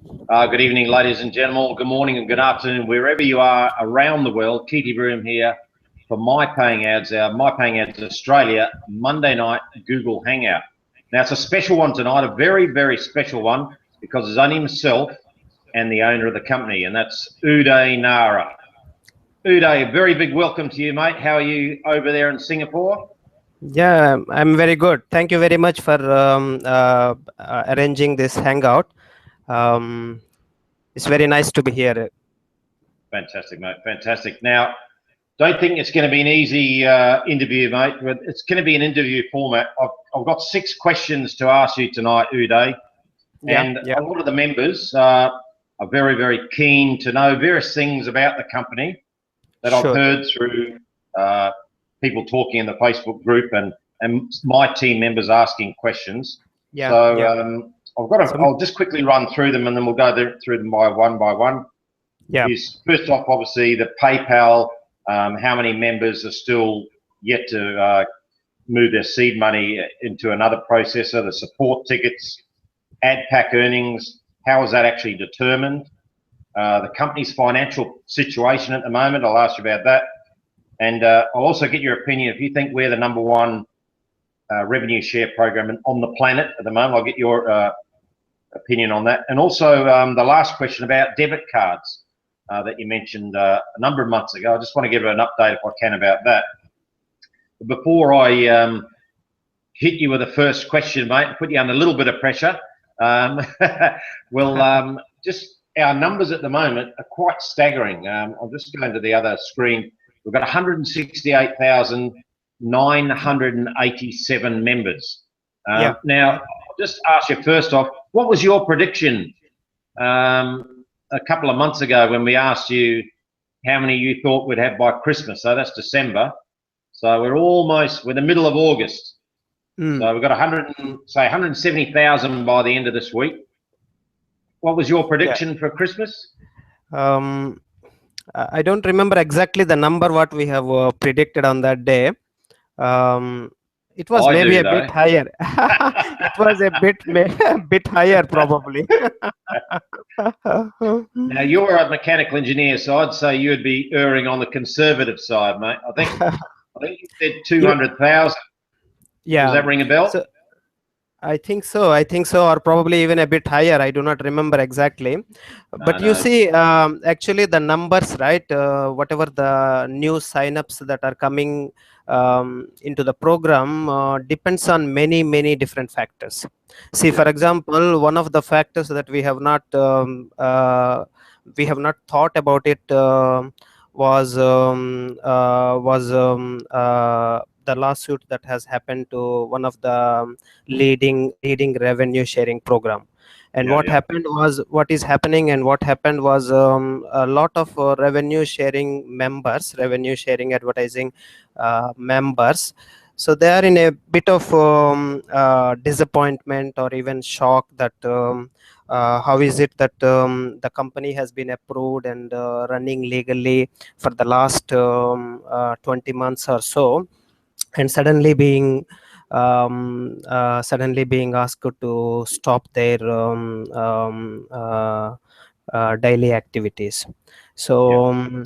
Good evening, ladies and gentlemen. Good morning and good afternoon, wherever you are around the world. Keity Broom here for My Paying Ads, our My Paying Ads Australia Monday night Google Hangout. Now, it's a special one tonight, a very, very special one, because it's only myself and the owner of the company, and that's Uday Nara. Uday, a very big welcome to you, mate. How are you over there in Singapore? Yeah, I'm very good. Thank you very much for arranging this hangout. It's very nice to be here. Fantastic, mate. Fantastic. Now, don't think it's going to be an easy interview, mate, but it's going to be an interview format. I've got 6 questions to ask you tonight, Uday, and a lot of the members are very, very keen to know various things about the company that I've heard through people talking in the Facebook group and my team members asking questions. I'll just quickly run through them, and then we'll go through them by one. First off, obviously, the PayPal. How many members are still yet to move their seed money into another processor? The support tickets, ad pack earnings, how is that actually determined? The company's financial situation at the moment, I'll ask you about that. And I'll also get your opinion if you think we're the #1 revenue share program on the planet at the moment. I'll get your opinion on that. And also the last question about debit cards. That you mentioned a number of months ago. I just want to give an update if I can about that. But before I hit you with the first question, mate, and put you under a little bit of pressure, just our numbers at the moment are quite staggering. I'll just go into the other screen. We've got 168,987 members. Now, I'll just ask you first off, what was your prediction a couple of months ago when we asked you how many you thought we'd have by Christmas? So that's December. So we're the middle of August. So we've got 170,000 by the end of this week. What was your prediction for Christmas? I don't remember exactly the number what we have predicted on that day. It was maybe a bit higher. It was a bit higher probably. Now, you're a mechanical engineer, so I'd say you'd be erring on the conservative side, mate. I think you said 200,000. Yeah. Does that ring a bell? I think so, or probably even a bit higher. I do not remember exactly. But you see, actually the numbers, right? Whatever the new signups that are coming into the program depends on many different factors. See, for example, one of the factors that we have not thought about it was the lawsuit that has happened to one of the leading revenue sharing program. And what happened was a lot of revenue sharing advertising members, so they are in a bit of disappointment or even shock that how is it that the company has been approved and running legally for the last 20 months or so, and suddenly being asked to stop their daily activities. So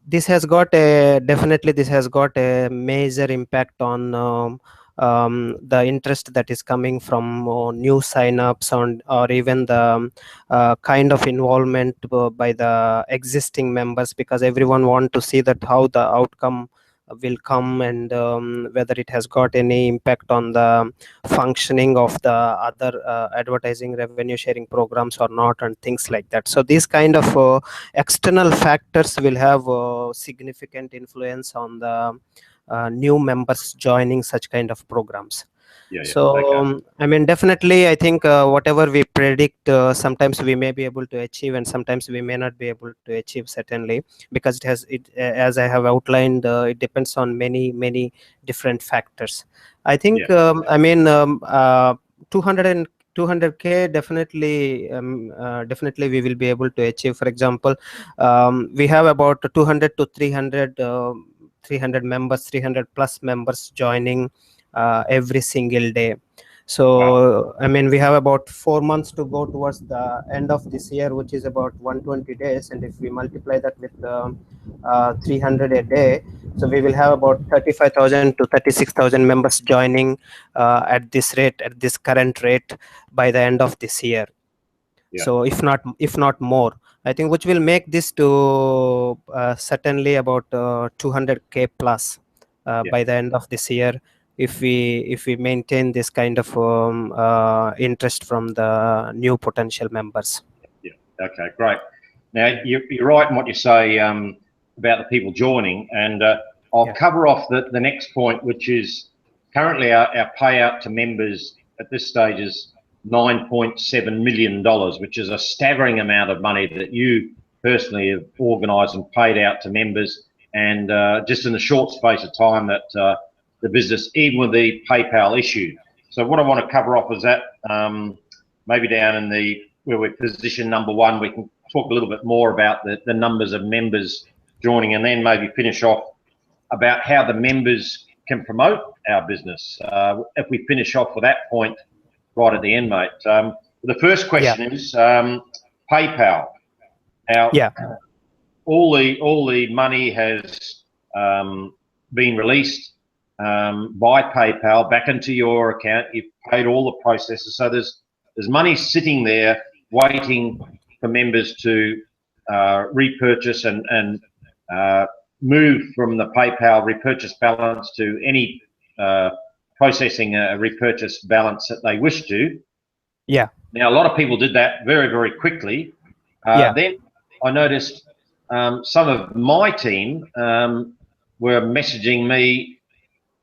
this has got a major impact on the interest that is coming from new signups or even the kind of involvement by the existing members, because everyone want to see that how the outcome will come and whether it has got any impact on the functioning of the other advertising revenue sharing programs or not, and things like that. So these kind of external factors will have significant influence on the new members joining such kind of programs. I mean, definitely I think whatever we predict, sometimes we may be able to achieve and sometimes we may not be able to achieve, certainly, because as I have outlined, it depends on many different factors. I think 200K definitely we will be able to achieve. For example, we have about 200 to 300 members, 300 plus members joining every single day. So I mean, we have about 4 months to go towards the end of this year, which is about 120 days, and if we multiply that with 300 a day, so we will have about 35,000 to 36,000 members joining at this rate, at this current rate, by the end of this year. So if not more, I think, which will make this to certainly about 200K plus by the end of this year, if we maintain this kind of interest from the new potential members. Okay, great. Now you're right in what you say about the people joining, and I'll cover off the next point, which is currently our payout to members at this stage is $9.7 million, which is a staggering amount of money that you personally have organised and paid out to members, and just in a short space of time that the business, even with the PayPal issue. So what I want to cover off is that maybe down in the where we're positioned number one, we can talk a little bit more about the numbers of members joining, and then maybe finish off about how the members can promote our business. If we finish off with that point right at the end, mate. The first question is PayPal. Now, all the money has been released by PayPal back into your account. You've paid all the processes, so there's money sitting there waiting for members to repurchase and move from the PayPal repurchase balance to any processing a repurchase balance that they wish to. Now, a lot of people did that very, very quickly. Then I noticed some of my team were messaging me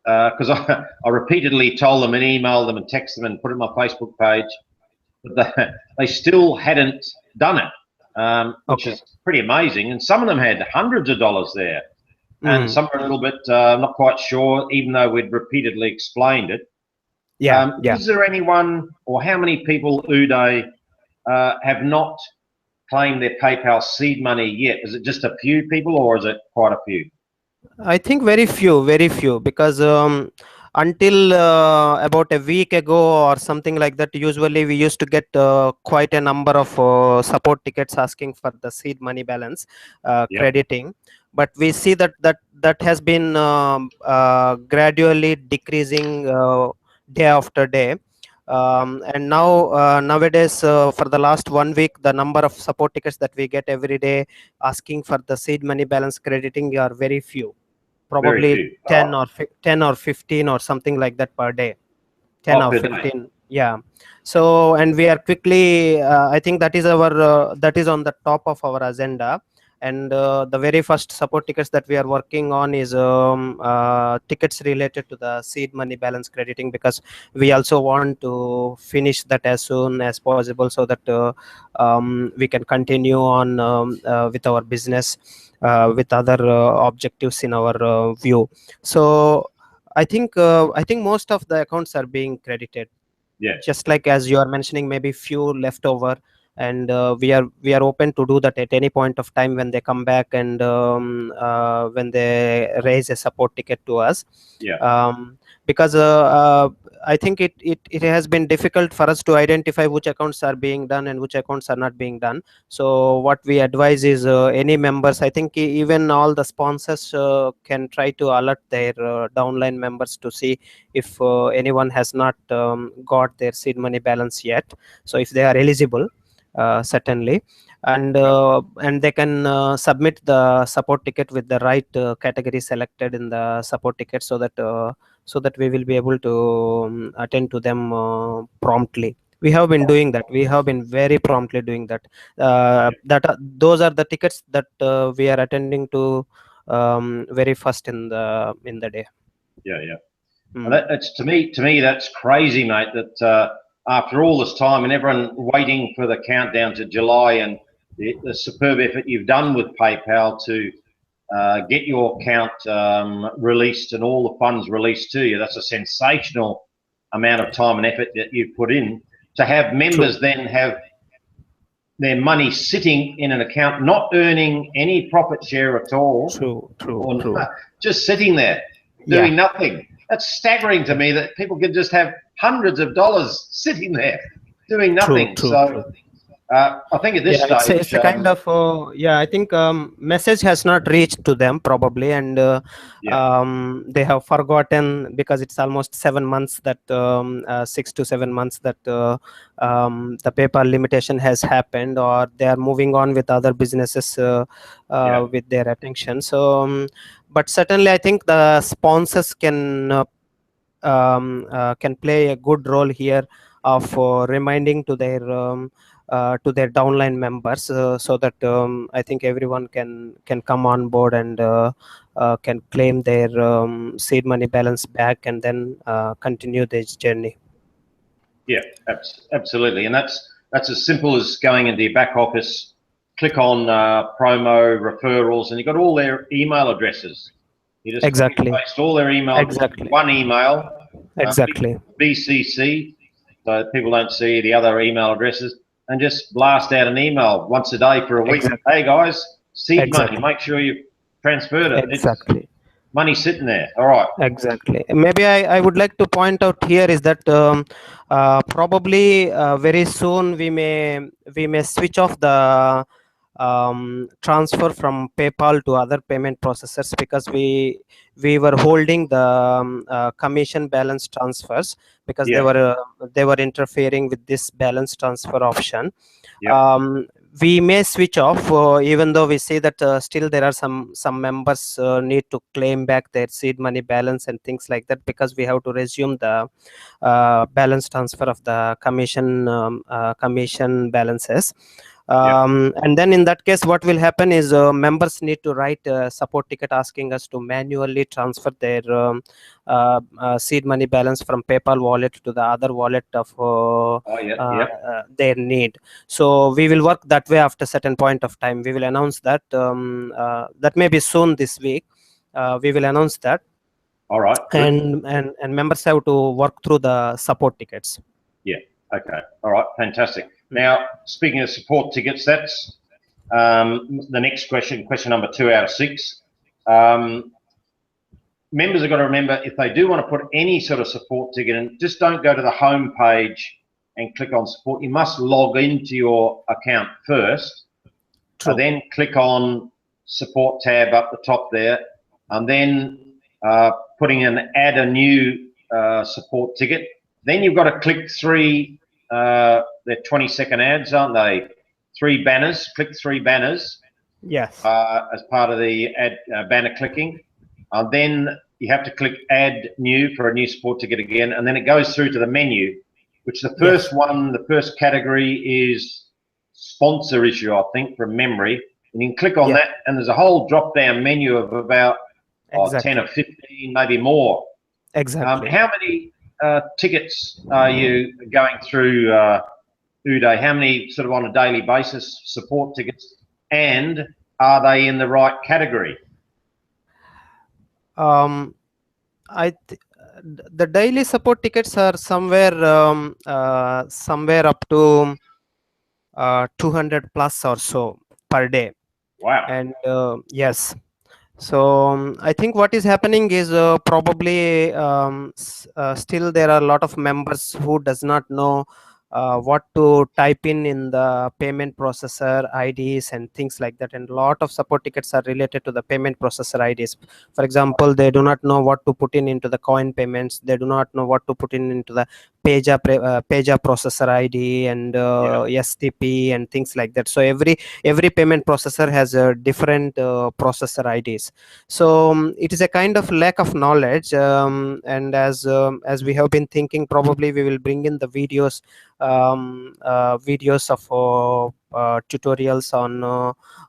because I repeatedly told them and emailed them and texted them and put it on my Facebook page, but they still hadn't done it, which is pretty amazing. And some of them had hundreds of dollars there, and some are a little bit not quite sure, even though we'd repeatedly explained it. Is there anyone, or how many people, Uday, have not claimed their PayPal seed money yet? Is it just a few people, or is it quite a few? I think very few, because until about a week ago or something like that, usually we used to get quite a number of support tickets asking for the seed money balance crediting, but we see that has been gradually decreasing day after day. And now nowadays, for the last 1 week, the number of support tickets that we get every day asking for the seed money balance crediting are very few, probably 10 or 15 or something like that per day. 10 or 15. So, and we are quickly, I think that is our that is on the top of our agenda. And the very first support tickets that we are working on is tickets related to the seed money balance crediting, because we also want to finish that as soon as possible, so that we can continue on with our business with other objectives in our view. So I think most of the accounts are being credited. Just like as you are mentioning, maybe few left over, and we are open to do that at any point of time when they come back and when they raise a support ticket to us. Because I think it has been difficult for us to identify which accounts are being done and which accounts are not being done. So what we advise is any members, I think even all the sponsors can try to alert their downline members to see if anyone has not got their seed money balance yet. So if they are eligible, certainly, and they can submit the support ticket with the right category selected in the support ticket, so that we will be able to attend to them promptly. We have been doing that. We have been very promptly doing that. Those are the tickets that we are attending to very first in the day. That's to me that's crazy, mate, that after all this time and everyone waiting for the countdown to July and the superb effort you've done with PayPal to get your account released and all the funds released to you, that's a sensational amount of time and effort that you've put in. To have members then have their money sitting in an account, not earning any profit share at all. True. Just sitting there, doing nothing. that's staggering to me that people can just have hundreds of dollars sitting there doing nothing. True. I think at this stage, it's a kind of I think message has not reached to them probably, and they have forgotten, because it's almost 7 months that 6 to 7 months that the PayPal limitation has happened, or they are moving on with other businesses with their attention. So but certainly I think the sponsors can play a good role here of reminding to their downline members, so that I think everyone can come on board and can claim their seed money balance back, and then continue this journey. Yeah, absolutely, and that's as simple as going into your back office, click on promo referrals, and you've got all their email addresses. You just paste all their email, one email, BCC, so people don't see the other email addresses, and just blast out an email once a day for a week. Hey guys, seed money, make sure you transferred it. It's money sitting there. All right. Exactly. Maybe I would like to point out here is that probably very soon we may switch off the transfer from PayPal to other payment processors, because we were holding the commission balance transfers, because they were interfering with this balance transfer option. We may switch off, even though we see that still there are some members need to claim back their seed money balance and things like that, because we have to resume the balance transfer of the commission balances. And then in that case, what will happen is members need to write a support ticket asking us to manually transfer their seed money balance from PayPal wallet to the other wallet of their need. So we will work that way after a certain point of time. We will announce that. That may be soon this week. We will announce that. All right. And members have to work through the support tickets. Yeah. Okay. All right. Fantastic. Now, speaking of support tickets, that's the next question number 2 out of 6. Members have got to remember, if they do want to put any sort of support ticket in, just don't go to the home page and click on support. You must log into your account first. Then click on support tab up the top there, and then putting in add a new support ticket. Then you've got to click 3 they're 20-second ads, aren't they? 3 banners. Click 3 banners. Yes. As part of the ad banner clicking. Then you have to click add new for a new support ticket again, and then it goes through to the menu, which the first one, the first category is sponsor issue, I think, from memory. And you can click on that, and there's a whole drop-down menu of about 10 or 15, maybe more. Exactly. How many tickets are you going through, Uday? How many sort of on a daily basis support tickets, and are they in the right category? The daily support tickets are somewhere up to 200 plus or so per day. Wow. And yes. So I think what is happening is probably still there are a lot of members who does not know what to type in the payment processor IDs and things like that, and a lot of support tickets are related to the payment processor IDs. For example, they do not know what to put into the coin payments. They do not know what to put into the Pager processor ID and STP and things like that. So every payment processor has a different processor IDs. So it is a kind of lack of knowledge, and as we have been thinking, probably we will bring in the videos of tutorials on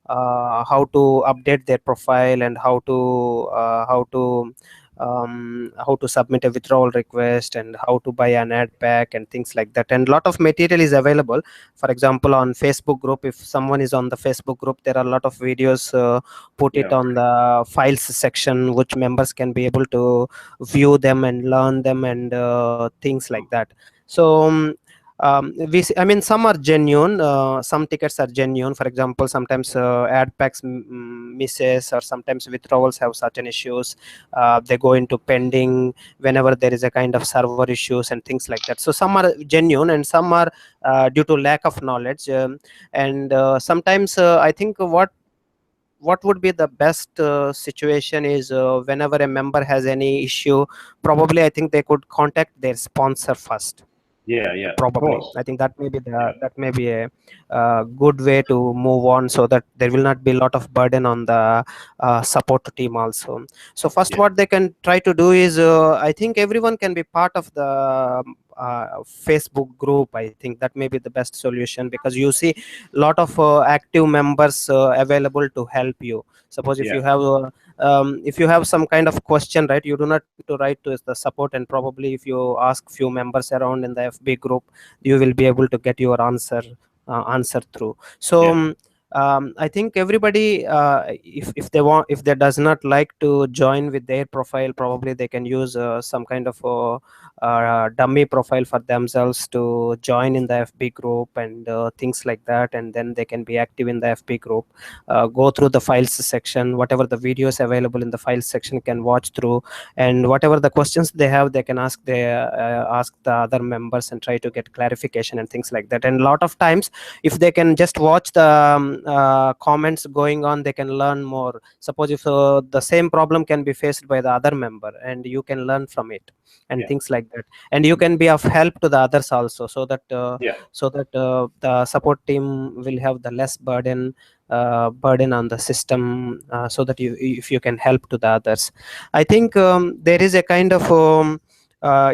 how to update their profile, and how to submit a withdrawal request, and how to buy an ad pack and things like that. And a lot of material is available. For example, on Facebook group, if someone is on the Facebook group, there are a lot of videos put it on the files section, which members can be able to view them and learn them and things like that. So we see, I mean, some are genuine, some tickets are genuine. For example, sometimes ad packs misses, or sometimes withdrawals have certain issues. They go into pending whenever there is a kind of server issues and things like that. So some are genuine and some are due to lack of knowledge. And sometimes I think what would be the best situation is, whenever a member has any issue, probably I think they could contact their sponsor first. Yeah, yeah, of Probably course. I think that may be Yeah, that may be a good way to move on, so that there will not be a lot of burden on the support team also. So first, yeah, what they can try to do is, I think everyone can be part of the Facebook group. I think that may be the best solution, because you see a lot of active members available to help you. Suppose yeah, if you have some kind of question, right, you do not need to write to the support, and probably if you ask few members around in the FB group, you will be able to get your answer through. So yeah, I think everybody, if they want, if they does not like to join with their profile, probably they can use some kind of dummy profile for themselves to join in the FB group and things like that, and then they can be active in the FB group, go through the files section, whatever the videos available in the files section can watch through, and whatever the questions they have, they can ask the other members and try to get clarification and things like that. And a lot of times, if they can just watch the comments going on, they can learn more. Suppose if the same problem can be faced by the other member, and you can learn from it and yeah, things like that, and you can be of help to the others also, so that yeah, the support team will have the less burden on the system, so that if you can help to the others. I think there is a kind of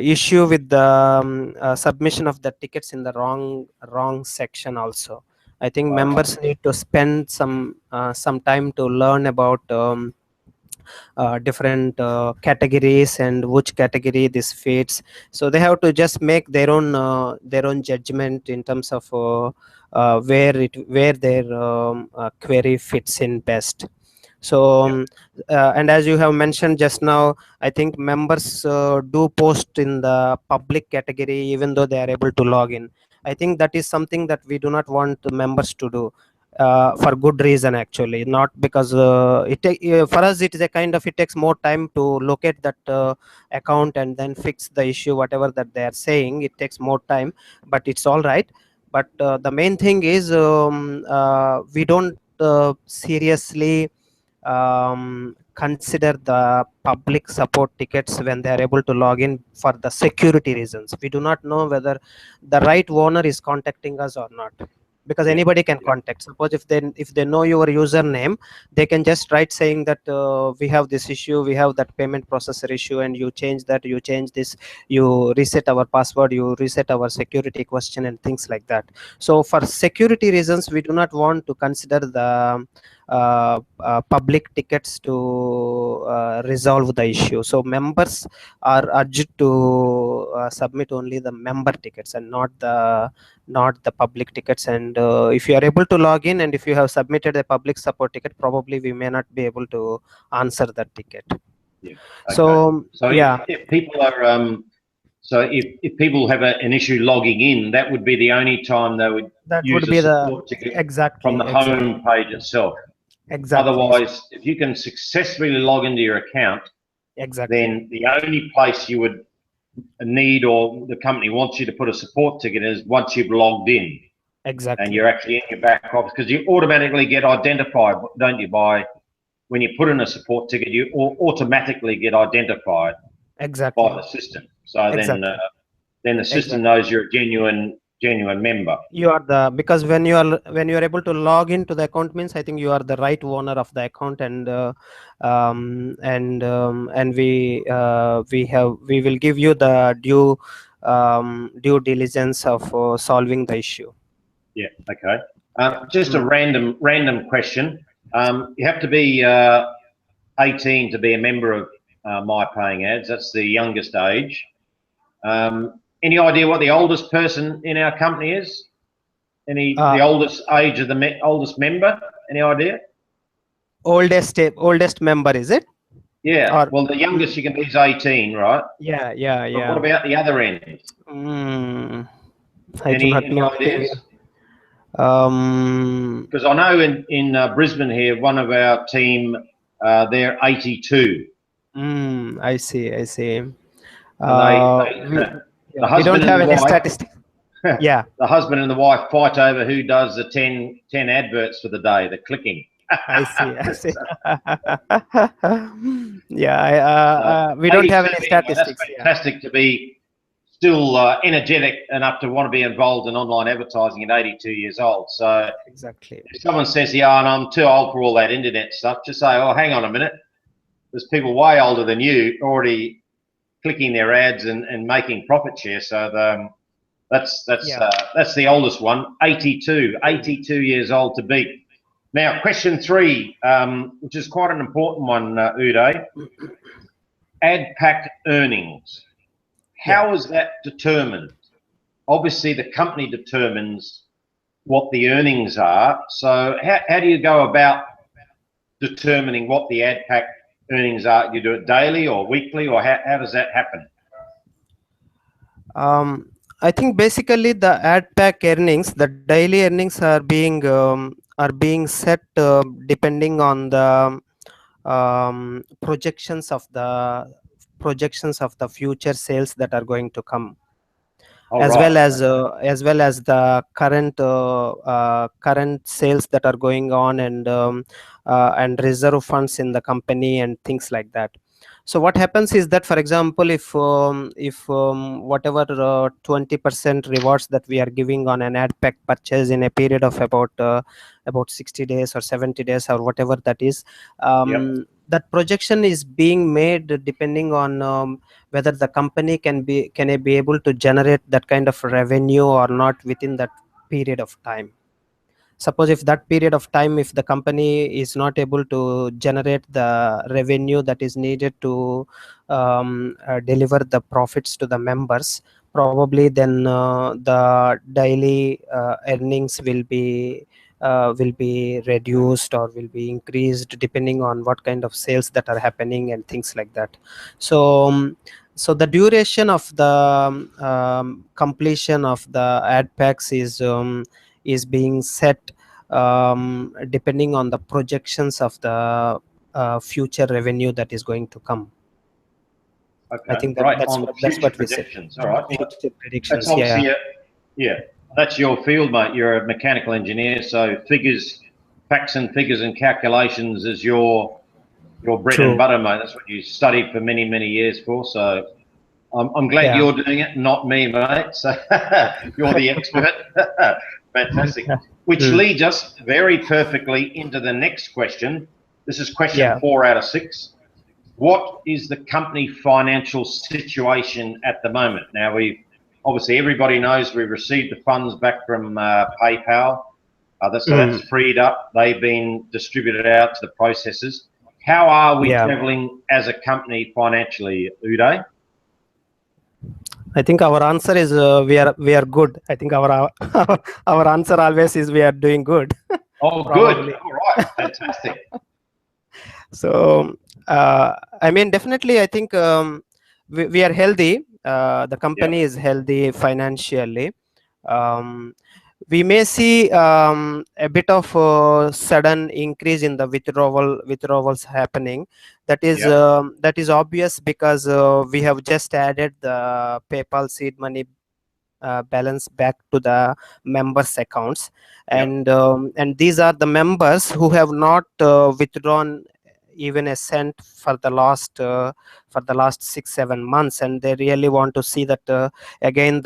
issue with the submission of the tickets in the wrong section also. I think okay, members need to spend some time to learn about different categories and which category this fits. So they have to just make their own judgment in terms of where their query fits in best. So yeah, and as you have mentioned just now, I think members do post in the public category even though they are able to log in. I think that is something that we do not want the members to do, for good reason actually, not because for us it is a kind of, it takes more time to locate that account and then fix the issue whatever that they are saying. It takes more time, but it's all right. But the main thing is, we don't seriously consider the public support tickets when they are able to log in for the security reasons. We do not know whether the right owner is contacting us or not, because yeah, anybody can yeah, contact. Suppose if they know your username, they can just write saying that we have this issue, we have that payment processor issue, and you change that, you change this, you reset our password, you reset our security question and things like that. So for security reasons, we do not want to consider the public tickets to resolve the issue. So members are urged to submit only the member tickets and not the public tickets. And if you are able to log in and if you have submitted a public support ticket, probably we may not be able to answer that ticket. yeah. Okay. So So yeah, if people are so if people have an issue logging in, that would be the only time they would that would use a be the support ticket from exactly the home page itself. exactly Otherwise, if you can successfully log into your account, exactly then the only place you would need or the company wants you to put a support ticket is once you've logged in and exactly you're actually in your back office, because you automatically get identified, don't you, by when you put in a support ticket, you automatically get identified by exactly the system. So exactly then the system exactly knows you're a genuine member. you are the, because when you are able to log into the account means I think you are the right owner of the account. And we will give you the due diligence of solving the issue. Yeah. Okay. Just a Mm. random question. You have to be 18 to be a member of My Paying Ads. That's the youngest age. Any idea what the oldest person in our company is? The uh, oldest age of the oldest member? Any idea? oldest member, is it? Yeah. Or Well, the youngest you can be is 18, right? yeah, yeah, But what yeah. about the other end? Mm. I do not Any know. ideas? Because I know in Brisbane here, one of our team, they're 82. I see. I see. And the We don't husband and have the any wife, statistics. Yeah, the husband and the wife fight over who does the 10 adverts for the day, the clicking. I see. I see. So, Yeah, we don't 82 have any anyway, that's statistics. Yeah, fantastic to be still energetic enough to want to be involved in online advertising at 82 years old. So exactly. if someone says, yeah, and I'm too old for all that internet stuff, just say, oh, hang on a minute. There's people way older than you already clicking their ads and making profit share. So that's the oldest one, 82 years old to beat. Now, question 3, which is quite an important one, Uday. Ad pack earnings. How is that determined? Obviously, the company determines what the earnings are. So how do you go about determining what the ad pack earnings are? You do it daily or weekly, or how does that happen? I think basically the ad pack earnings, the daily earnings are being set depending on the projections of the future sales that are going to come, as Right. well as the current sales that are going on, and reserve funds in the company and things like that. So what happens is that, for example, if whatever 20% rewards that we are giving on an ad pack purchase in a period of about 60 days or 70 days or whatever that is, that projection is being made depending on whether the company can be able to generate that kind of revenue or not within that period of time. Suppose if that period of time, if the company is not able to generate the revenue that is needed to deliver the profits to the members, probably then the daily earnings will be reduced or will be increased depending on what kind of sales that are happening and things like that. So the duration of the completion of the ad packs is being set depending on the projections of the future revenue that is going to come. Okay, I think right, that's on future what we say. projections. All right. Future That's predictions, yeah. obviously yeah, that's your field, mate. You're a mechanical engineer, so facts and figures and calculations is your bread and True. butter, mate. That's what you studied for many, many years for. So I'm glad Yeah. you're doing it, not me, mate. So you're the expert. Fantastic. Which leads us very perfectly into the next question. This is question 4 out of 6. What is the company financial situation at the moment? Now, obviously everybody knows we've received the funds back from PayPal. So that's freed up. They've been distributed out to the processors. How are we traveling as a company financially, Uday? I think our answer is we are good. I think our answer always is we are doing good. Oh, good. All right. Fantastic. So I mean, definitely, I think we are healthy. The company is healthy financially. We may see a bit of sudden increase in the withdrawals happening. That is obvious because we have just added the PayPal seed money balance back to the members accounts, and these are the members who have not withdrawn even a cent for the last 6-7 months, and they really want to see that again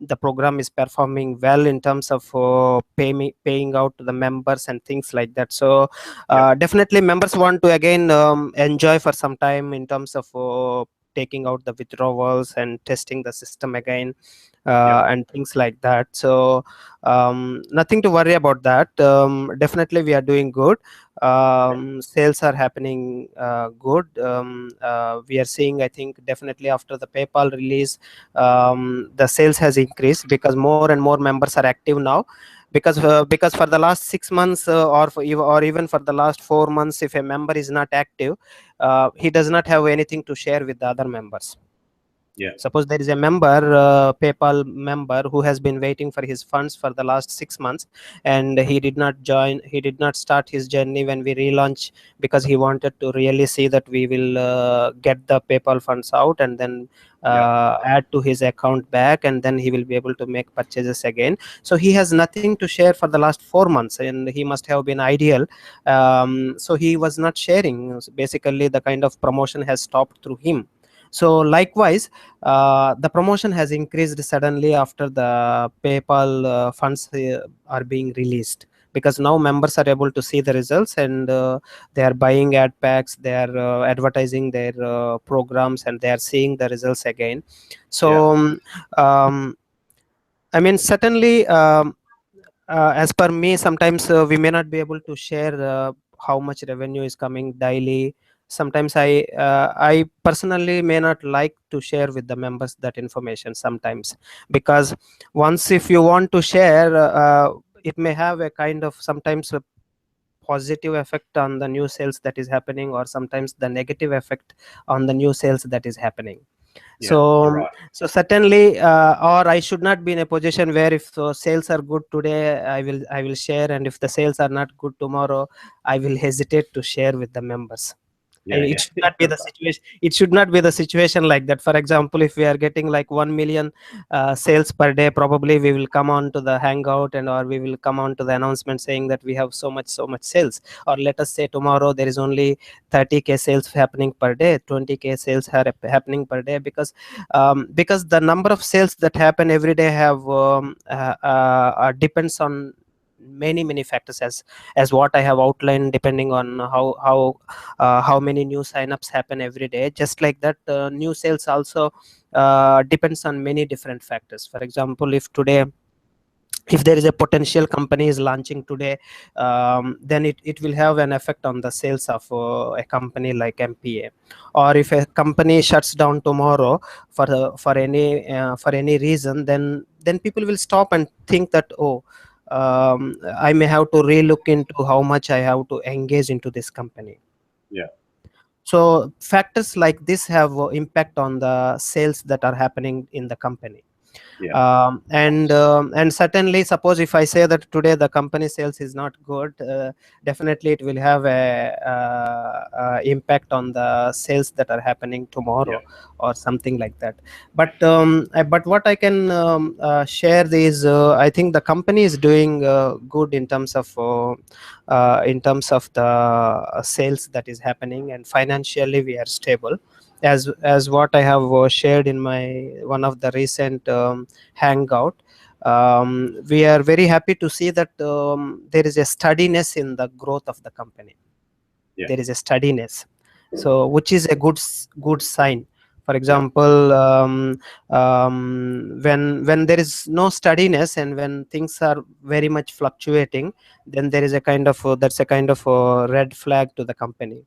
the program is performing well in terms of paying out to the members and things like that. So definitely members want to again enjoy for some time in terms of taking out the withdrawals and testing the system again, and things like that. So nothing to worry about that. Definitely we are doing good. Sales are happening good. We are seeing, I think, definitely after the PayPal release, the sales has increased because more and more members are active now. Because for the last 6 months or even for the last 4 months, if a member is not active, he does not have anything to share with the other members. Yeah. Suppose there is a member, PayPal member, who has been waiting for his funds for the last 6 months, and he did not join. He did not start his journey when we relaunch, because he wanted to really see that we will get the PayPal funds out, and then add to his account back, and then he will be able to make purchases again. So he has nothing to share for the last 4 months, and he must have been ideal. So he was not sharing. So basically, the kind of promotion has stopped through him. So likewise, the promotion has increased suddenly after the PayPal funds are being released, because now members are able to see the results, and they are buying ad packs, they are advertising their programs, and they are seeing the results again. So um, I mean, certainly, as per me, sometimes we may not be able to share how much revenue is coming daily. Sometimes I personally may not like to share with the members that information sometimes, because once if you want to share, it may have a kind of sometimes a positive effect on the new sales that is happening, or sometimes the negative effect on the new sales that is happening. So right. so certainly, or I should not be in a position where if sales are good today, I will share, and if the sales are not good tomorrow, I will hesitate to share with the members. It should not be the situation. It should not be the situation like that. For example, if we are getting like 1 million sales per day, probably we will come on to the Hangout, and or we will come on to the announcement saying that we have so much sales. Or let us say tomorrow there is only 30K sales happening per day, 20K sales happening per day, because the number of sales that happen every day have depends on many factors, as what I have outlined, depending on how many new signups happen every day. Just like that, new sales also depends on many different factors. For example, if there is a potential company is launching today, then it will have an effect on the sales of a company like MPA. Or if a company shuts down tomorrow for any reason, then people will stop and think that, oh, I may have to relook into how much I have to engage into this company. Yeah. So factors like this have impact on the sales that are happening in the company. And certainly, suppose if I say that today the company sales is not good, definitely it will have a impact on the sales that are happening tomorrow, or something like that. But what I can share is, I think the company is doing good in terms of the sales that is happening, and financially we are stable, as what I have shared in my one of the recent Hangout. We are very happy to see that there is a steadiness in the growth of the company. There is a steadiness, so which is a good sign. For example, when there is no steadiness, and when things are very much fluctuating, then there is a kind of that's a kind of red flag to the company.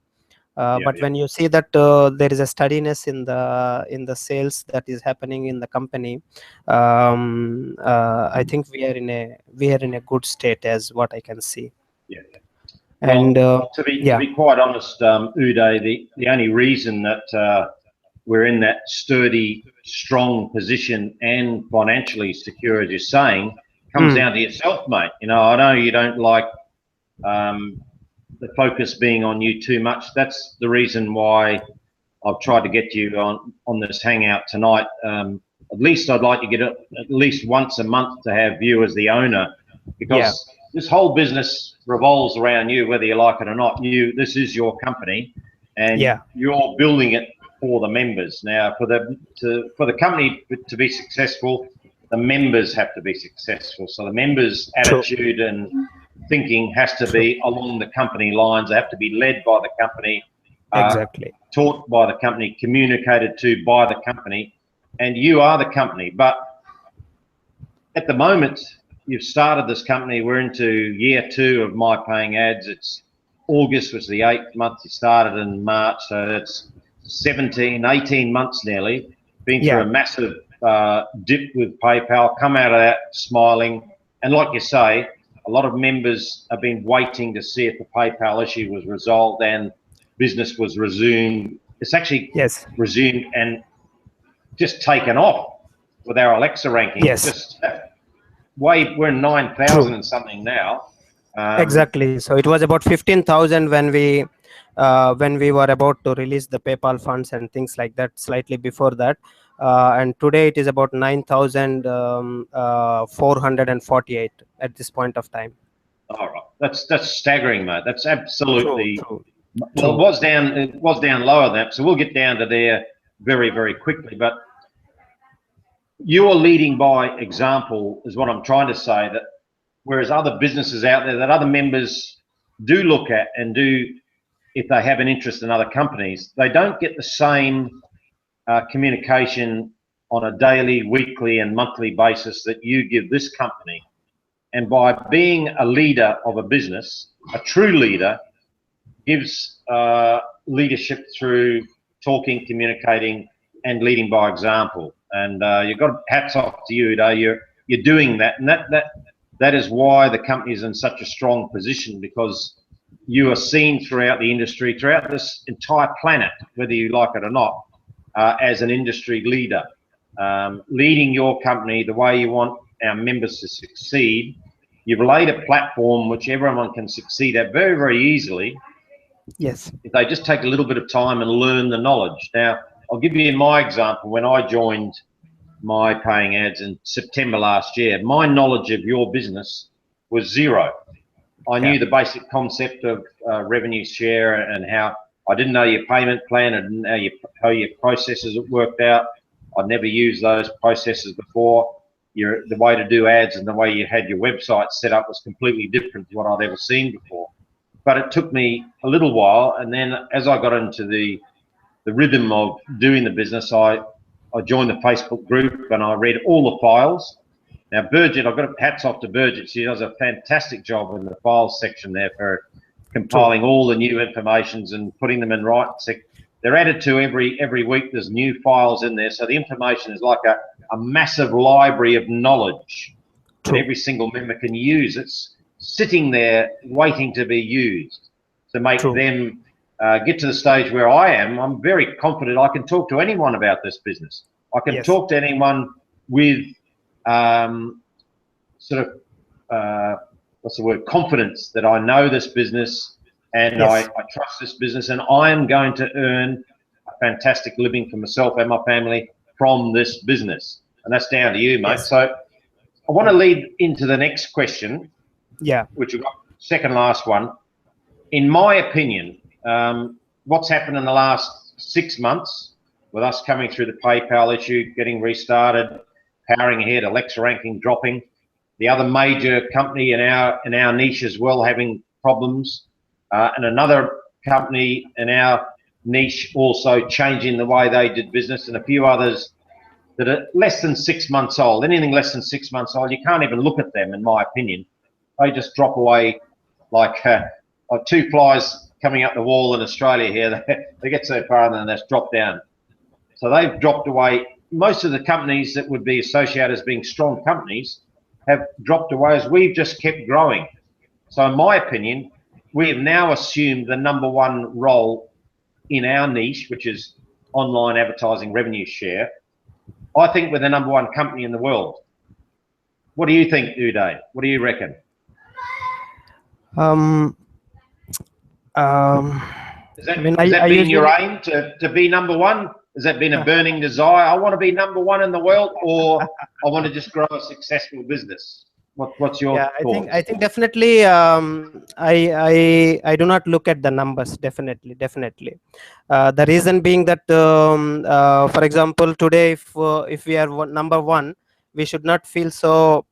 But when you see that there is a steadiness in the sales that is happening in the company, I think we are in a good state, as what I can see. Well, And to be quite honest, Uday, the only reason that we're in that sturdy, strong position and financially secure, as you're saying, comes down to yourself, mate. You know, I know you don't like the focus being on you too much. That's the reason why I've tried to get you on this Hangout tonight. At least I'd like to get it at least once a month to have you as the owner, because this whole business revolves around you, whether you like it or not. This is your company, and you're building it for the members. Now, for the company to be successful, the members have to be successful. So the members' attitude and thinking has to be along the company lines. They have to be led by the company, taught by the company, communicated to by the company, and you are the company. But at the moment, you've started this company. We're into year 2 of My Paying Ads. It's August was the 8th month. You started in March, so that's 18 months nearly. Been through a massive dip with PayPal, come out of that smiling, and like you say, a lot of members have been waiting to see if the PayPal issue was resolved and business was resumed. It's actually resumed, and just taken off with our Alexa ranking. Yes. Just we're 9,000 and something now. Exactly. So it was about 15,000 when we were about to release the PayPal funds and things like that, slightly before that. And today it is about 9,448 at this point of time. All right, that's staggering, mate. That's absolutely true. Well, it was down lower than that, so we'll get down to there very, very quickly. But you're leading by example, is what I'm trying to say. That whereas other businesses out there, that other members do look at and do, if they have an interest in other companies, they don't get the same communication on a daily, weekly, and monthly basis that you give this company. And by being a leader of a business, a true leader gives leadership through talking, communicating, and leading by example. And you've got hats off to you, Uday. You're doing that, and that is why the company is in such a strong position, because you are seen throughout the industry, throughout this entire planet, whether you like it or not, as an industry leader, leading your company the way you want our members to succeed. You've laid a platform which everyone can succeed at very, very easily. Yes. If they just take a little bit of time and learn the knowledge. Now, I'll give you my example. When I joined my paying ads in September last year, my knowledge of your business was zero. I knew the basic concept of revenue share and how I didn't know your payment plan. I didn't know how your processes worked out. I'd never used those processes before. The way to do ads and the way you had your website set up was completely different to what I'd ever seen before. But it took me a little while, and then as I got into the rhythm of doing the business, I joined the Facebook group and I read all the files. Now, Burgett, I've got hats off to Burgett. She does a fantastic job in the files section there for compiling all the new informations and putting them in right. They're added to every week. There's new files in there. So the information is like a massive library of knowledge that every single member can use. It's sitting there waiting to be used to make them get to the stage where I am. I'm very confident I can talk to anyone about this business. I can talk to anyone with confidence that I know this business and I trust this business, and I am going to earn a fantastic living for myself and my family from this business. And that's down to you, mate. So I want to lead into the next question, which is second last one. In my opinion, what's happened in the last 6 months with us coming through the PayPal issue, getting restarted, powering ahead, Alexa ranking dropping, the other major company in our niche as well having problems, and another company in our niche also changing the way they did business, and a few others that are less than 6 months old. Anything less than 6 months old, you can't even look at them, in my opinion. They just drop away like two flies coming up the wall in Australia here. They get so far and then they drop down. So they've dropped away. Most of the companies that would be associated as being strong companies have dropped away as we've just kept growing. So in my opinion, we have now assumed the #1 role in our niche, which is online advertising revenue share. I think we're the #1 company in the world. What do you think, Uday? What do you reckon? Has that been your aim to be #1? Has that been a burning desire? I want to be #1 in the world, or I want to just grow a successful business? What's your thoughts? I think definitely. I do not look at the numbers. Definitely. The reason being that, for example, today, if we are #1, we should not feel so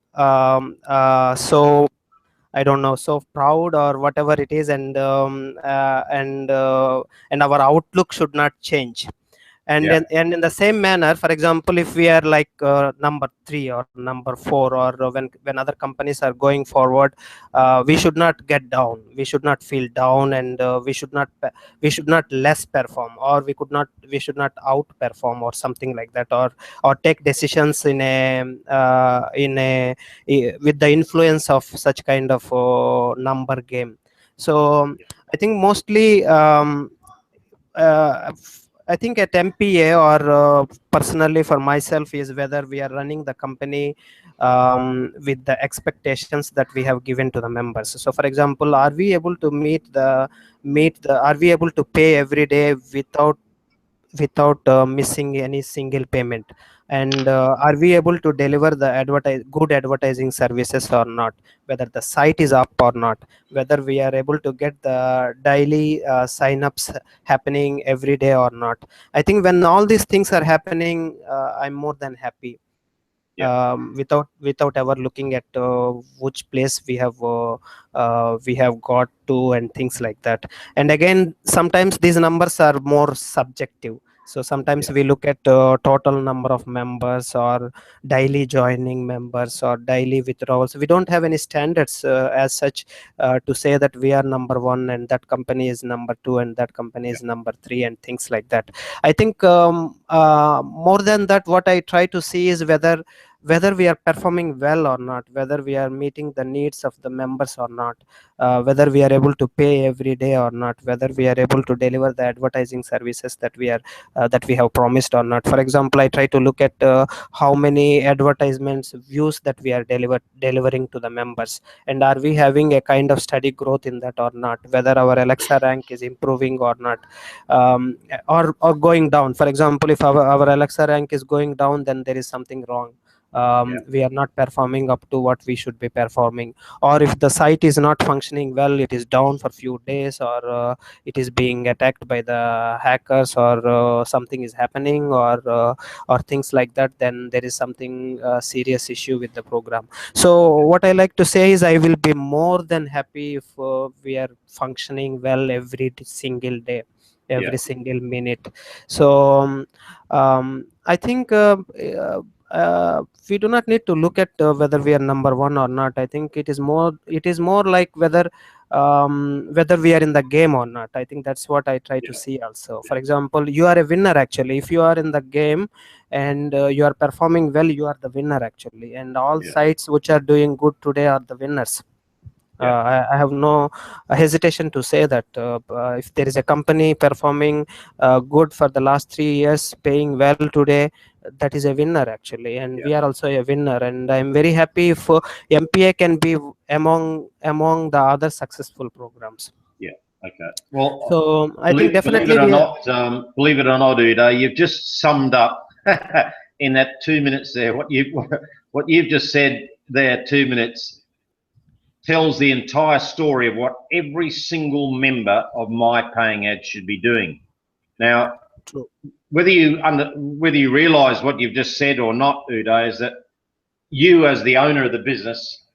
I don't know, so proud or whatever it is, and our outlook should not change. And in the same manner, for example, if we are like #3 or #4, or when other companies are going forward, we should not get down. We should not feel down, and we should not less perform, or we should not outperform or something like that, or take decisions with the influence of such kind of number game. So I think mostly I think at MPA or personally for myself is whether we are running the company with the expectations that we have given to the members. So for example, are we able to are we able to pay every day without missing any single payment, and are we able to deliver the good advertising services or not, whether the site is up or not, whether we are able to get the daily sign-ups happening every day or not. I think when all these things are happening, I'm more than happy, Yeah. Without ever looking at which place we have got to and things like that. And again, sometimes these numbers are more subjective. So sometimes Yeah. we look at total number of members or daily joining members or daily withdrawals. We don't have any standards as such to say that we are number one and that company is number two and that company is number three and things like that. I think more than that, what I try to see is whether we are performing well or not, whether we are meeting the needs of the members or not, whether we are able to pay every day or not, whether we are able to deliver the advertising services that we have promised or not. For example, I try to look at how many advertisements views that we are delivering to the members, and are we having a kind of steady growth in that or not, whether our Alexa rank is improving or not, or going down. For example, if our Alexa rank is going down, then there is something wrong. We are not performing up to what we should be performing, or if the site is not functioning well, it is down for few days, or it is being attacked by the hackers, or something is happening, or things like that, then there is something serious issue with the program. So what I like to say is I will be more than happy if we are functioning well every single day, every single minute. So I think we do not need to look at whether we are number one or not. I think it is more like whether we are in the game or not. I think that's what I try to see also. For example, you are a winner actually if you are in the game and you are performing well, you are the winner actually, and all sites which are doing good today are the winners. I have no hesitation to say that if there is a company performing good for the last 3 years, paying well today, that is a winner actually, and we are also a winner. And I'm very happy if MPA can be among the other successful programs. Yeah. Okay. Well, so I think definitely believe it or not, Uday, you've just summed up in that 2 minutes there. What you've just said there, 2 minutes, tells the entire story of what every single member of My Paying Ads should be doing. Now, whether you realise what you've just said or not, Uday, is that you as the owner of the business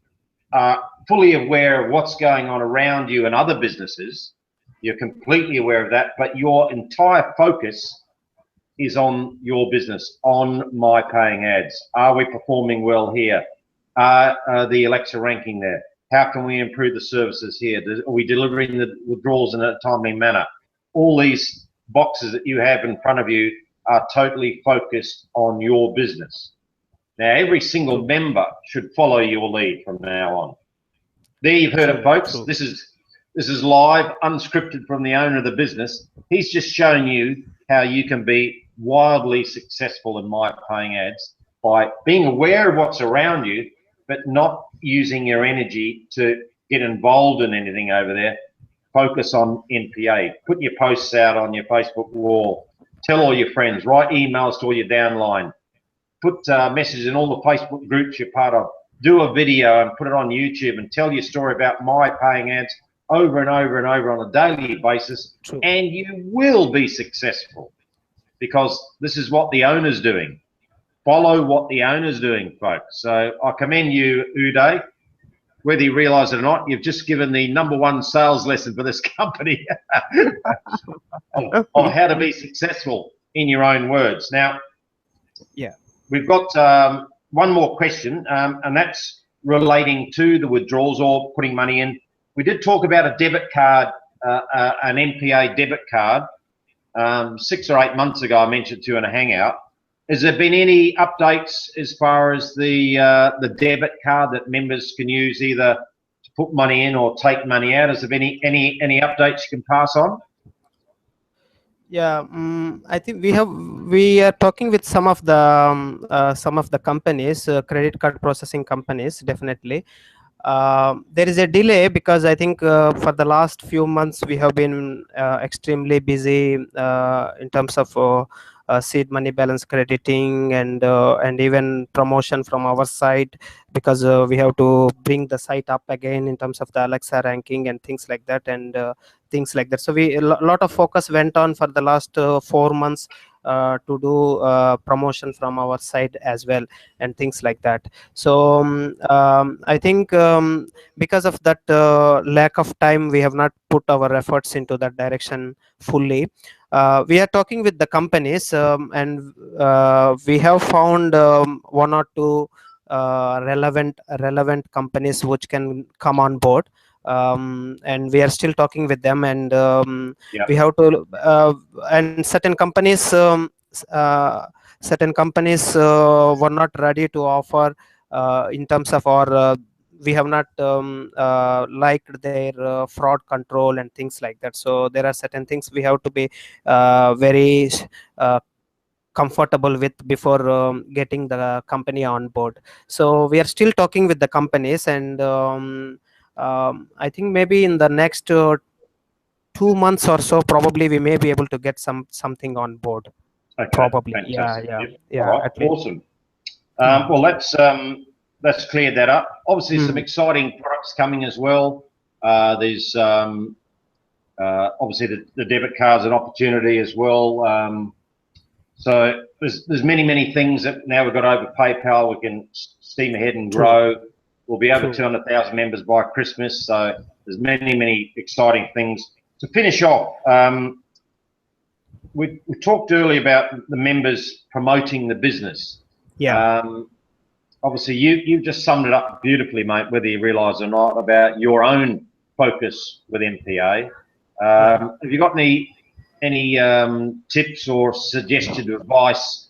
are fully aware of what's going on around you and other businesses. You're completely aware of that, but your entire focus is on your business, on My Paying Ads. Are we performing well here? Are the Alexa ranking there? How can we improve the services here? Are we delivering the withdrawals in a timely manner? All these boxes that you have in front of you are totally focused on your business. Now, every single member should follow your lead from now on. There you've heard it, folks. This is live, unscripted from the owner of the business. He's just showing you how you can be wildly successful in My Paying Ads by being aware of what's around you, but not using your energy to get involved in anything over there. Focus on NPA. Put your posts out on your Facebook wall. Tell all your friends. Write emails to all your downline. Put messages in all the Facebook groups you're part of. Do a video and put it on YouTube and tell your story about My Paying Ads over and over and over on a daily basis, and you will be successful because this is what the owner's doing. Follow what the owner's doing, folks. So I commend you, Uday. Whether you realise it or not, you've just given the #1 sales lesson for this company on how to be successful in your own words. Now, we've got one more question, and that's relating to the withdrawals or putting money in. We did talk about a debit card, an NPA debit card. 6 or 8 months ago, I mentioned to you in a Hangout. Has there been any updates as far as the debit card that members can use either to put money in or take money out? Has there been any updates you can pass on? Yeah, I think we are talking with some of the companies, credit card processing companies, definitely. There is a delay because I think for the last few months we have been extremely busy in terms of seed money balance crediting and even promotion from our side, because we have to bring the site up again in terms of the Alexa ranking and things like that, and things like that. So a lot of focus went on for the last 4 months to do promotion from our side as well, and things like that. So I think because of that lack of time, we have not put our efforts into that direction fully. We are talking with the companies, and we have found one or two relevant companies which can come on board, and we are still talking with them, and Yeah. we have to and certain companies were not ready to offer in terms of our we have not liked their fraud control and things like that. So there are certain things we have to be very uh, comfortable with before getting the company on board. So we are still talking with the companies, and I think maybe in the next 2 months or so, probably we may be able to get something on board. Okay. Probably, yeah, Fantastic. yeah, Yep. All yeah, right. at least. Awesome. Mm. Well, let's clear that up. Obviously, some Mm. exciting products coming as well. There's obviously the debit card's an opportunity as well. So there's many things that now we've got over PayPal. We can steam ahead and True, grow. We'll be over true. 200,000 members by Christmas. So there's many exciting things. To finish off, we talked earlier about the members promoting the business. Yeah, Obviously, you've just summed it up beautifully, mate, whether you realise or not, about your own focus with MPA. yeah. Have you got any tips or suggested advice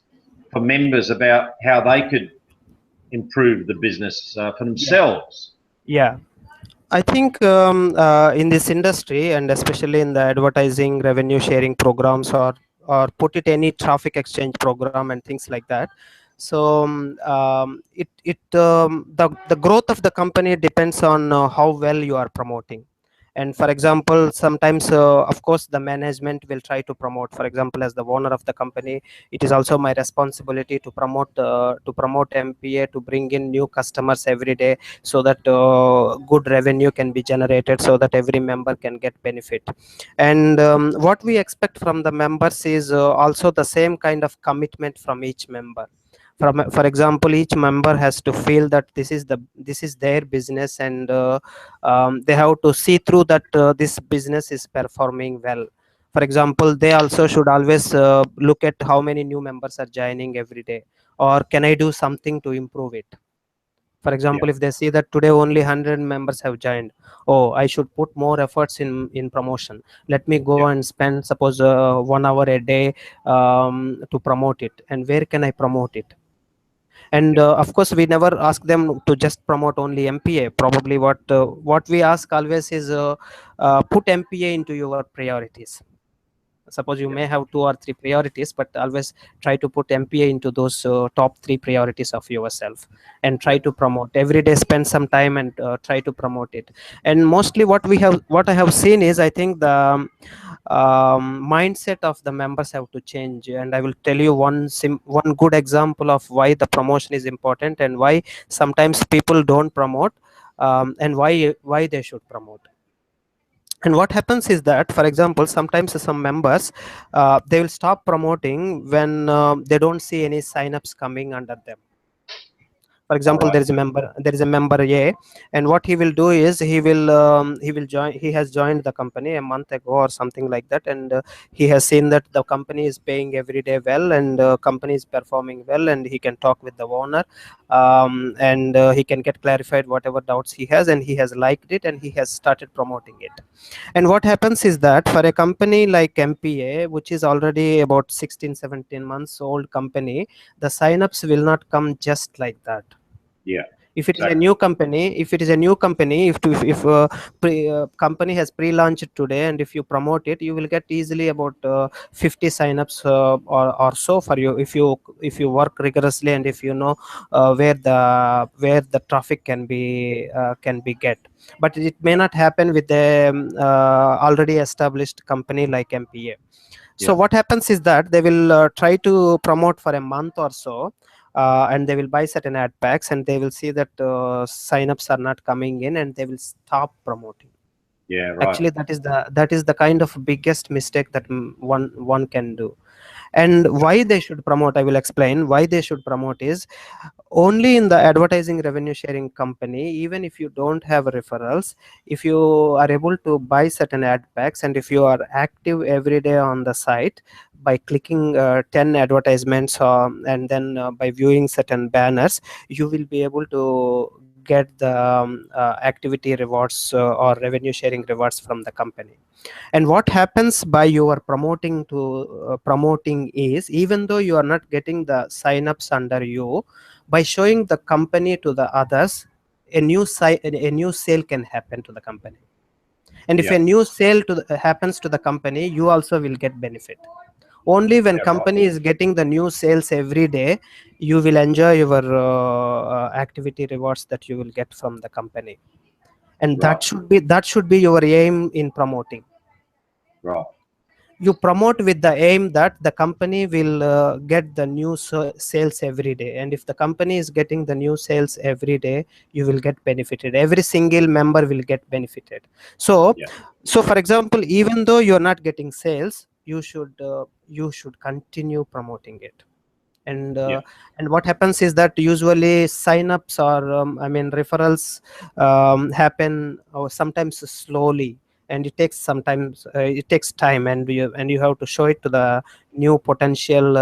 for members about how they could improve the business for Yeah, themselves? yeah. I think in this industry, and especially in the advertising revenue sharing programs, or put it any traffic exchange program and things like that. So the growth of the company depends on how well you are promoting. And for example, sometimes of course the management will try to promote. For example, as the owner of the company, it is also my responsibility to promote MPA, to bring in new customers every day, so that good revenue can be generated, so that every member can get benefit. And what we expect from the members is also the same kind of commitment from each member. For example, each member has to feel that this is their business, and they have to see through that this business is performing well. For example, they also should always look at how many new members are joining every day, or can I do something to improve it. For Yeah, example, if they see that today only 100 members have joined, oh, I should put more efforts in promotion. Let me go yeah, and spend, suppose, 1 hour a day to promote it. And where can I promote it? And yeah, of course, we never ask them to just promote only MPA. Probably what we ask always is put MPA into your priorities. Suppose you yeah, may have two or three priorities, but always try to put MPA into those top three priorities of yourself, and try yeah, to promote every day. Spend some time and try to promote it. And mostly what I have seen is, I think the mindset of the members have to change. And I will tell you one good example of why the promotion is important, and why sometimes people don't promote, and why they should promote. And what happens is that, for example, sometimes some members they will stop promoting when they don't see any signups coming under them. For all example, right, there is a member A, and what he will do is, he will join he has joined the company a month ago or something like that, and he has seen that the company is paying every day well, and company is performing well, and he can talk with the owner, and he can get clarified whatever doubts he has, and he has liked it, and he has started promoting it. And what happens is that, for a company like MPA, which is already about 16 17 months old company, the signups will not come just like that. yeah, If it is a new company, if company has pre-launched today, and if you promote it, you will get easily about 50 signups or so for you, if you work rigorously, and if you know where the traffic can be get. But it may not happen with a already established company like MPA. So what happens is that they will try to promote for a month or so, and they will buy certain ad packs, and they will see that signups are not coming in, and they will stop promoting. Yeah, right. Actually, that is the kind of biggest mistake that one can do. And why they should promote, I will explain why they should promote is only in the advertising revenue sharing company. Even if you don't have referrals, if you are able to buy certain ad packs, and if you are active every day on the site by clicking 10 advertisements, and then by viewing certain banners, you will be able to get the activity rewards or revenue sharing rewards from the company. And what happens by your promoting is, even though you are not getting the signups under you, by showing the company to the others, a new sale can happen to the company. And if a new sale happens to the company, you also will get benefit. Only when company is getting the new sales every day, you will enjoy your activity rewards that you will get from the company. And that should be your aim in promoting. Right. You promote with the aim that the company will get the new sales every day, and if the company is getting the new sales every day, you will get benefited. Every single member will get benefited. So for example, even though you are not getting sales, you should continue promoting it. And what happens is that usually signups or referrals happen sometimes slowly, and it takes time, and you have to show it to the new potential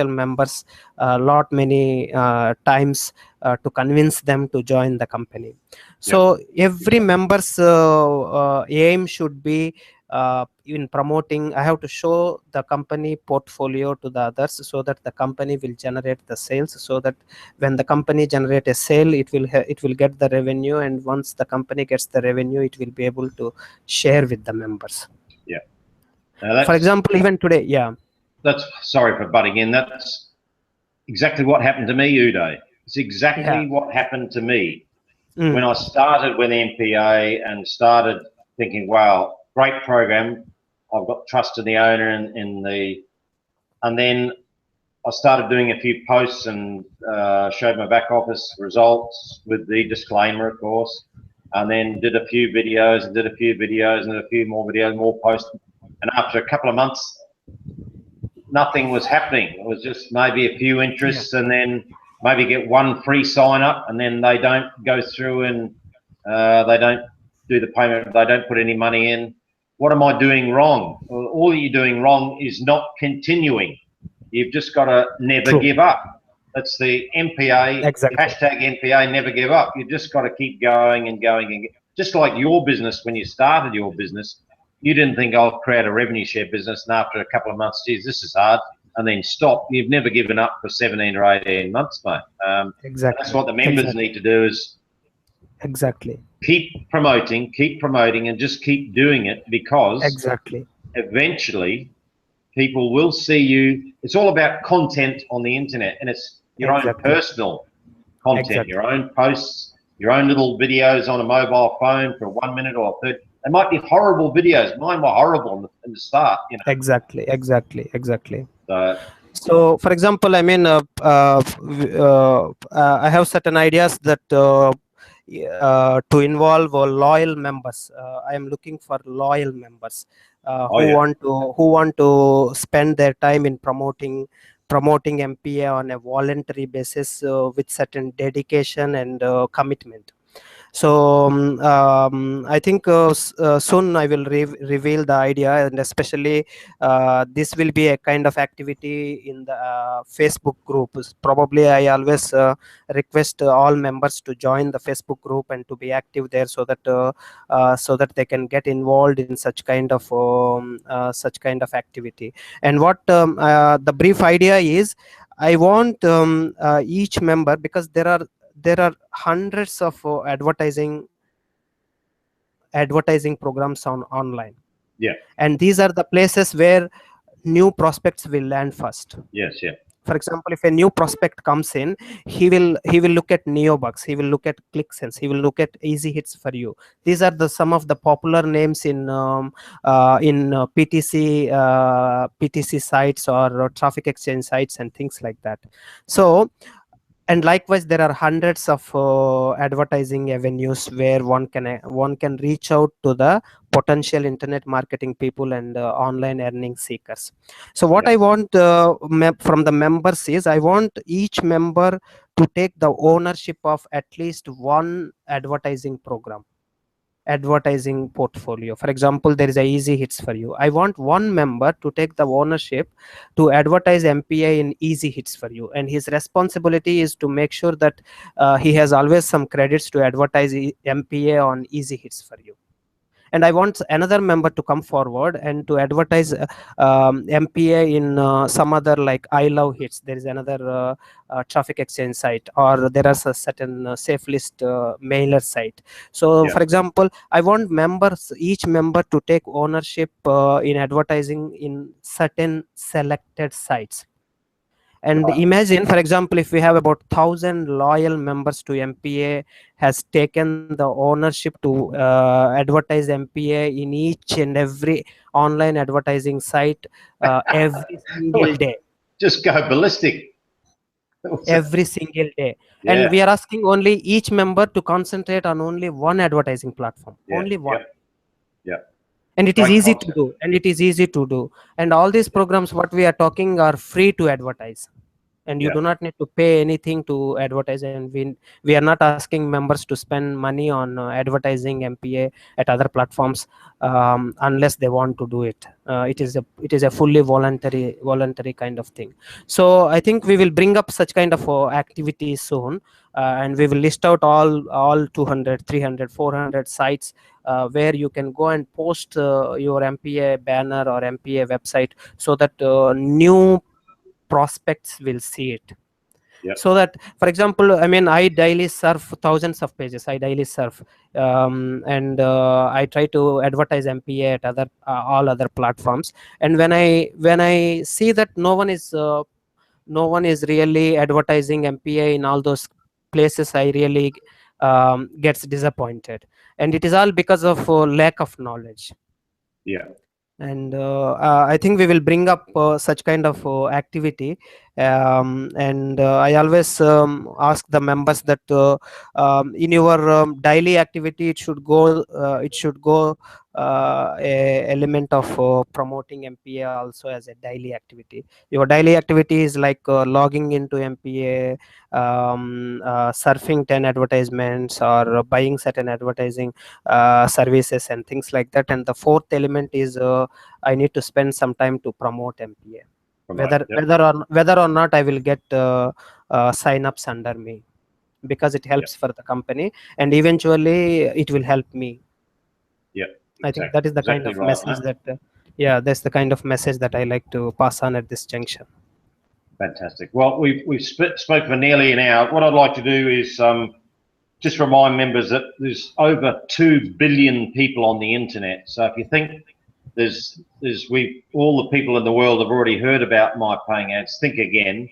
members a lot many times to convince them to join the company. So every member's aim should be in promoting. I have to show the company portfolio to the others, so that the company will generate the sales, so that when the company generate a sale, it will get the revenue, and once the company gets the revenue, it will be able to share with the members. For example, even today. That's, sorry for butting in, that's exactly what happened to me, Uday. It's exactly what happened to me when I started with MPA and started thinking, wow, great program. I've got trust in the owner and then I started doing a few posts and showed my back office results with the disclaimer, of course, and then did a few videos and did a few videos and did a few more videos, more posts. And after a couple of months, nothing was happening. It was just maybe a few interests, and then maybe get one free sign up, and then they don't go through and they don't do the payment. They don't put any money in. What am I doing wrong? Well, all you're doing wrong is not continuing. You've just got to never give up. That's the MPA, hashtag MPA, never give up. You've just got to keep going and going and just like your business. When you started your business, you didn't think I'll create a revenue share business, and after a couple of months, geez, this is hard, and then stop. You've never given up for 17 or 18 months, mate. That's what the members need to do, is keep promoting, and just keep doing it, because eventually people will see you. It's all about content on the internet, and it's your own personal content, your own posts, your own little videos on a mobile phone for 1 minute or 30. They might be horrible videos. Mine were horrible in the start. Exactly. So for example, I have certain ideas that to involve loyal members. I am looking for loyal members who want to spend their time in promoting MPA on a voluntary basis with certain dedication and commitment. So I think soon I will reveal the idea, and especially this will be a kind of activity in the Facebook group. Probably I always request all members to join the Facebook group and to be active there, so that they can get involved in such kind of activity. And what the brief idea is, I want each member, because there are there are hundreds of advertising programs online. Yeah. And these are the places where new prospects will land first. Yes. Yeah. For example, if a new prospect comes in, he will look at neobugs, he will look at ClickSense, he will look at easy hits for you. These are the some of the popular names in PTC sites or traffic exchange sites and things like that. So, and likewise there are hundreds of advertising avenues where one can reach out to the potential internet marketing people and online earning seekers. So what Yeah. I want from the members is, I want each member to take the ownership of at least one advertising portfolio. For example, there is a easy hits for you. I want one member to take the ownership to advertise MPA in easy hits for you, and his responsibility is to make sure that he has always some credits to advertise MPA on easy hits for you. And I want another member to come forward and to advertise MPA in some other, like I love hits, there is another traffic exchange site, or there is a certain safe list mailer site. So Yeah. for example, I want each member to take ownership in advertising in certain selected sites. And Right. imagine, for example, if we have about 1,000 loyal members to MPA, has taken the ownership to advertise MPA in each and every online advertising site every single day. Just go ballistic. Every single day. And Yeah. we are asking only each member to concentrate on only one advertising platform, Yeah. only one. Yep. Yeah. And it is Great easy to concept. do, and all these programs what we are talking are free to advertise, and you Yeah. do not need to pay anything to advertise. And we are not asking members to spend money on advertising MPA at other platforms unless they want to do it. It is a fully voluntary kind of thing. So I think we will bring up such kind of activities soon, and we will list out all 200, 300, 400 sites where you can go and post your MPA banner or MPA website, so that new prospects will see it. Yep. So that, for example, I mean, I daily surf thousands of pages, I daily surf, and I try to advertise MPA at all other platforms. And when I see that no one is really advertising MPA in all those places, I really gets disappointed. And it is all because of lack of knowledge. Yeah. And I think we will bring up such kind of activity. And I always ask the members that in your daily activity, it should go a element of promoting MPA also as a daily activity. Your daily activity is like logging into MPA, surfing 10 advertisements, or buying certain advertising services and things like that. And the fourth element is I need to spend some time to promote MPA, Promote. whether Yep. whether or not I will get sign-ups under me, because it Yep. helps for the company, and eventually it will help me. Yep. I think that is the kind Exactly of right, message mate. that yeah, that's the kind of message that I like to pass on at this junction. Fantastic. Well, we've spoke for nearly an hour. What I'd like to do is just remind members that there's over 2 billion people on the internet. So if you think all the people in the world have already heard about My Paying Ads, think again.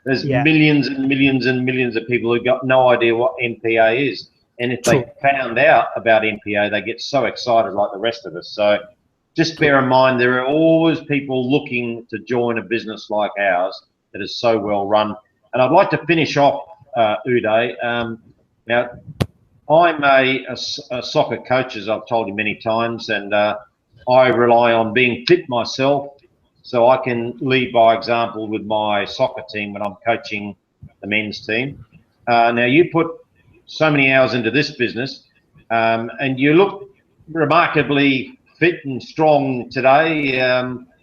There's Yeah, millions and millions and millions of people who got no idea what MPA is. And if true, they found out about MPA, they get so excited like the rest of us. So just true. bear in mind, there are always people looking to join a business like ours that is so well run. And I'd like to finish off, Uday. Now, I'm a soccer coach, as I've told you many times, and I rely on being fit myself so I can lead by example with my soccer team when I'm coaching the men's team. Now, you put so many hours into this business, and you look remarkably fit and strong today.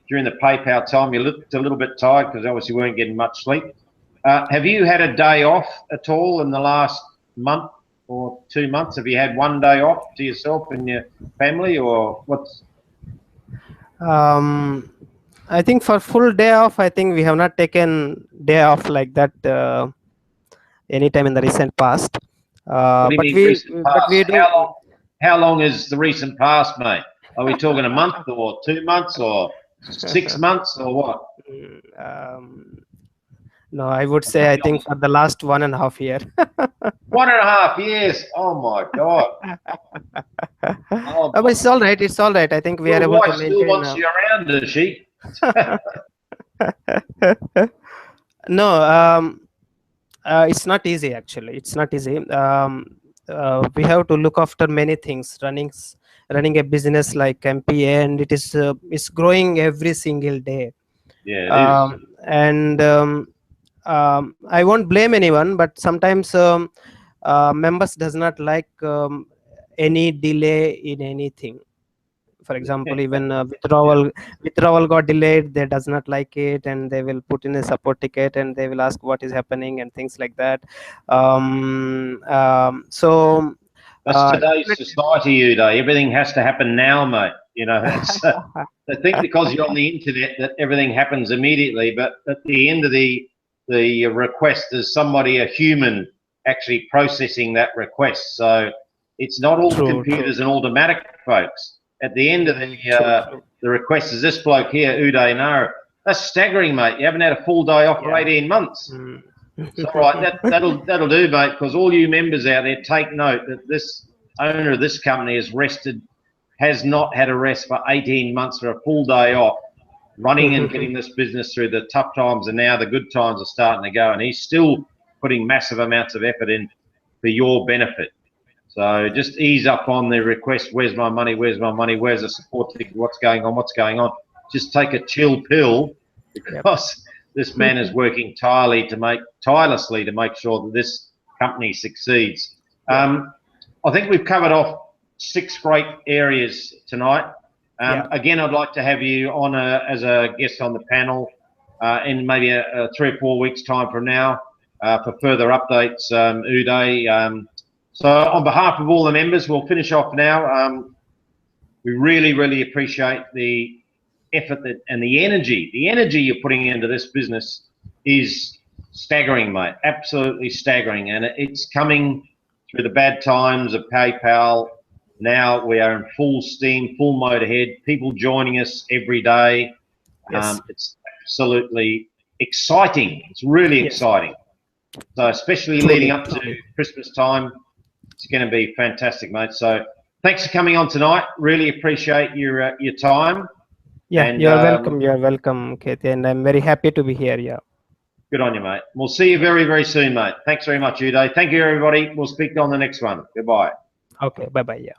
During the PayPal time, you looked a little bit tired because obviously you weren't getting much sleep. Have you had a day off at all in the last month or 2 months? Have you had one day off to yourself and your family, or what's? um I think for full day off, I think we have not taken day off like that anytime in the recent past. What do you But mean we recent past? but we do. How long is the recent past, mate? Are we talking a month or 2 months or 6 months or what? No, I would say I think for the last 1.5 years. 1.5 years. Oh my God. But it's all right. It's all right. I think we are able to maintain. Still wants you around, does she? No, it's not easy actually. It's not easy. We have to look after many things. Running a business like MPA, and it's growing every single day. Yeah, it is. And I won't blame anyone, but sometimes members does not like any delay in anything. For example, even withdrawal got delayed, they does not like it, and they will put in a support ticket and they will ask what is happening and things like that. So that's today's society, Uday. Everything has to happen now, mate. You know, that's they think because you're on the internet that everything happens immediately, but at the end of the request, there's somebody, a human, actually processing that request. So it's not all computers and automatic, folks. At the end of the request is this bloke here, Uday Nara. That's staggering, mate. You haven't had a full day off for 18 months. It's all right. That'll do, mate, because all you members out there, take note that this owner of this company has not had a rest for 18 months for a full day off, running and getting this business through the tough times, and now the good times are starting to go, and he's still putting massive amounts of effort in for your benefit. So just ease up on the request, where's my money, where's my money, where's the support ticket, what's going on, what's going on. Just take a chill pill, because this man is working tirelessly to make sure that this company succeeds. I think we've covered off 6 great areas tonight. Again, I'd like to have you on as a guest on the panel in maybe 3 or 4 weeks' time from now for further updates, Uday. So on behalf of all the members, we'll finish off now. We really, really appreciate the effort and the energy. The energy you're putting into this business is staggering, mate. Absolutely staggering. And it's coming through the bad times of PayPal. Now we are in full steam, full mode ahead. People joining us every day. It's absolutely exciting. It's really exciting. So especially leading up to Christmas time, it's going to be fantastic, mate. So thanks for coming on tonight. Really appreciate your time. Yeah, and, you're welcome. You're welcome, Katie, and I'm very happy to be here. Yeah. Good on you, mate. We'll see you very, very soon, mate. Thanks very much, Uday. Thank you, everybody. We'll speak on the next one. Goodbye. Okay. Bye-bye. Yeah.